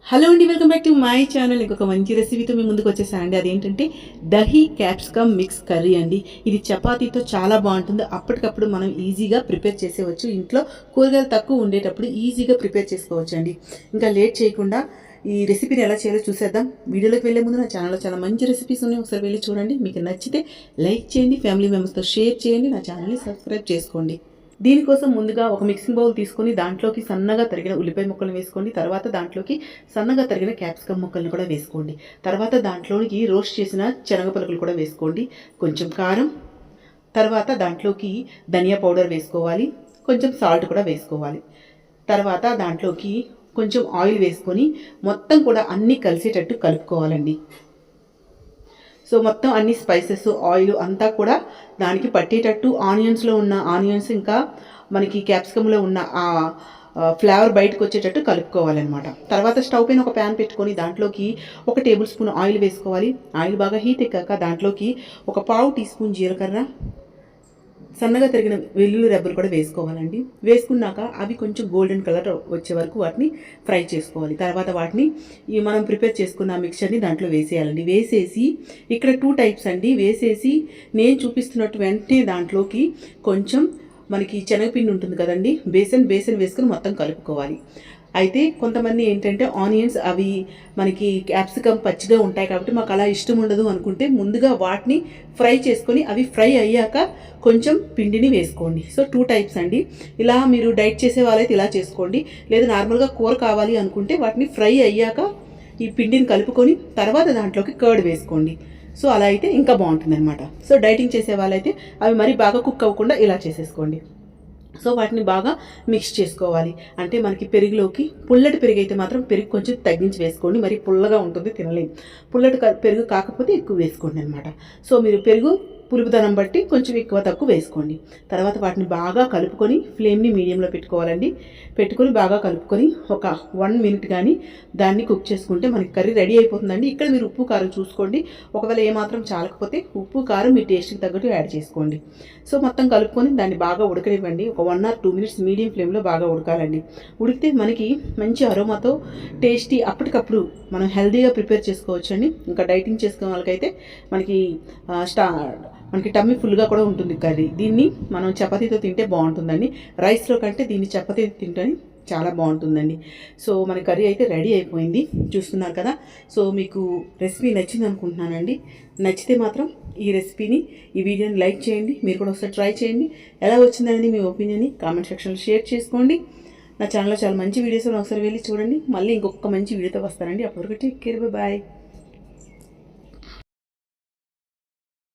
Hello అండి, welcome back to my channel. ఇంకొక మంచి రెసిపీతో మీ ముందుకు వచ్చేసానండి. అదేంటంటే దహీ క్యాప్సికమ్ మిక్స్ కర్రీ అండి. ఇది చపాతీతో చాలా బాగుంటుంది. అప్పటికప్పుడు మనం ఈజీగా ప్రిపేర్ చేసేవచ్చు. ఇంట్లో కూరగాయలు తక్కువ ఉండేటప్పుడు ఈజీగా ప్రిపేర్ చేసుకోవచ్చు అండి. ఇంకా లేట్ చేయకుండా ఈ రెసిపీని ఎలా చేయాలో చూసేద్దాం. వీడియోలోకి వెళ్ళే ముందు నా ఛానల్లో చాలా మంచి రెసిపీస్ ఉన్నాయి, ఒకసారి వెళ్ళి చూడండి. మీకు నచ్చితే లైక్ చేయండి, ఫ్యామిలీ మెంబర్స్తో షేర్ చేయండి, నా ఛానల్ని సబ్స్క్రైబ్ చేసుకోండి. దీనికోసం ముందుగా ఒక మిక్సింగ్ బౌల్ తీసుకొని దాంట్లోకి సన్నగా తరిగిన ఉల్లిపాయ ముక్కలు వేసుకోండి. తర్వాత దాంట్లోకి సన్నగా తరిగిన క్యాప్సికమ్ ముక్కలను కూడా వేసుకోండి. తర్వాత దాంట్లోకి రోస్ట్ చేసిన శనగ పలుకులు కూడా వేసుకోండి. కొంచెం కారం, తర్వాత దాంట్లోకి ధనియా పౌడర్ వేసుకోవాలి. కొంచెం సాల్ట్ కూడా వేసుకోవాలి. తర్వాత దాంట్లోకి కొంచెం ఆయిల్ వేసుకొని మొత్తం కూడా అన్నీ కలిసేటట్టు కలుపుకోవాలండి. సో మొత్తం అన్ని స్పైసెస్, ఆయిల్ అంతా కూడా దానికి పట్టేటట్టు ఆనియన్స్లో ఉన్న ఆనియన్స్ ఇంకా మనకి క్యాప్సికంలో ఉన్న ఆ ఫ్లేవర్ బయటకు వచ్చేటట్టు కలుపుకోవాలన్నమాట. తర్వాత స్టవ్ పైన ఒక ప్యాన్ పెట్టుకొని దాంట్లోకి 1 టేబుల్ స్పూన్ ఆయిల్ వేసుకోవాలి. ఆయిల్ బాగా హీట్ ఎక్కాక దాంట్లోకి 1/4 టీ స్పూన్ జీలకర్ర, సన్నగా తరిగిన వెల్లుల్లి రెబ్బలు కూడా వేసుకోవాలండి. వేసుకున్నాక అవి కొంచెం గోల్డెన్ కలర్ వచ్చే వరకు వాటిని ఫ్రై చేసుకోవాలి. తర్వాత వాటిని మనం ప్రిపేర్ చేసుకున్న మిక్చర్ని దాంట్లో వేసేయాలండి. వేసేసి ఇక్కడ 2 టైప్స్ అండి. వేసేసి నేను చూపిస్తున్నట్టు వెంటనే దాంట్లోకి కొంచెం మనకి శనగపిండి ఉంటుంది కదండి, బేసన్ వేసుకుని మొత్తం కలుపుకోవాలి. అయితే కొంతమంది ఏంటంటే ఆనియన్స్ అవి మనకి క్యాప్సికమ్ పచ్చిగా ఉంటాయి కాబట్టి మాకు అలా ఇష్టం ఉండదు అనుకుంటే ముందుగా వాటిని ఫ్రై చేసుకొని అవి ఫ్రై అయ్యాక కొంచెం పిండిని వేసుకోండి. సో 2 టైప్స్ అండి. ఇలా మీరు డైట్ చేసే వాళ్ళైతే ఇలా చేసుకోండి. లేదా నార్మల్గా కూర కావాలి అనుకుంటే వాటిని ఫ్రై అయ్యాక ఈ పిండిని కలుపుకొని తర్వాత దాంట్లోకి కర్డ్ వేసుకోండి. సో అలా అయితే ఇంకా బాగుంటుంది అనమాట. సో డైటింగ్ చేసే వాళ్ళైతే అవి మరీ బాగా కుక్ అవ్వకుండా ఇలా చేసేసుకోండి. సో వాటిని బాగా మిక్స్ చేసుకోవాలి. అంటే మనకి పెరుగులోకి పుల్లటి పెరుగు అయితే మాత్రం పెరుగు కొంచెం తగ్గించి వేసుకోండి, మరి పుల్లగా ఉంటుంది తినలేము. పుల్లటి పెరుగు కాకపోతే ఎక్కువ వేసుకోండి అనమాట. సో మీరు పెరుగు పులుపుదనం బట్టి కొంచెం ఎక్కువ తక్కువ వేసుకోండి. తర్వాత వాటిని బాగా కలుపుకొని ఫ్లేమ్ని మీడియంలో పెట్టుకోవాలండి. పెట్టుకొని బాగా కలుపుకొని ఒక 1 మినిట్ కానీ దాన్ని కుక్ చేసుకుంటే మనకి కర్రీ రెడీ అయిపోతుందండి. ఇక్కడ మీరు ఉప్పు కారం చూసుకోండి. ఒకవేళ ఏమాత్రం చాలకపోతే ఉప్పు కారం మీ టేస్ట్కి తగ్గట్టు యాడ్ చేసుకోండి. సో మొత్తం కలుపుకొని దాన్ని బాగా ఉడకనివ్వండి. ఒక 1 or 2 మినిట్స్ మీడియం ఫ్లేమ్లో బాగా ఉడకాలండి. ఉడికితే మనకి మంచి అరోమాతో టేస్టీ అప్పటికప్పుడు మనం హెల్తీగా ప్రిపేర్ చేసుకోవచ్చండి. ఇంకా డైటింగ్ చేసుకునే వాళ్ళకైతే మనకి టమ్మీ ఫుల్గా కూడా ఉంటుంది కర్రీ. దీన్ని మనం చపాతీతో తింటే బాగుంటుందండి. రైస్లో కంటే దీన్ని చపాతీతో తింటే చాలా బాగుంటుందండి. సో మన కర్రీ అయితే రెడీ అయిపోయింది, చూస్తున్నారు కదా. సో మీకు రెసిపీ నచ్చింది అనుకుంటున్నానండి. నచ్చితే మాత్రం ఈ రెసిపీని, ఈ వీడియోని లైక్ చేయండి. మీరు కూడా ఒకసారి ట్రై చేయండి. ఎలా వచ్చిందనేది మీ ఒపీనియన్ని కామెంట్ సెక్షన్లో షేర్ చేసుకోండి. నా ఛానల్లో చాలా మంచి వీడియోస్ ఒకసారి వెళ్ళి చూడండి. మళ్ళీ ఇంకొక మంచి వీడియోతో వస్తానండి. అప్పటివరకు టేక్ కేర్, బాయ్.